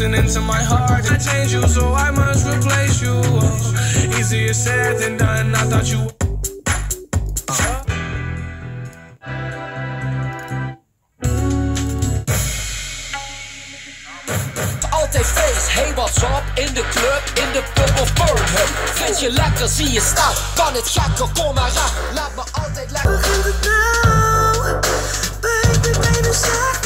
poison into my heart. I changed you, so I must replace you. Easier said than done, I thought you. Altijd feest, hey what's up, in de club, in de pub of Pornhub. Vind je lekker, zie je staan, kan het gekker, kom maar aan. Laat me altijd lekker. Begint het nou, baby, ben je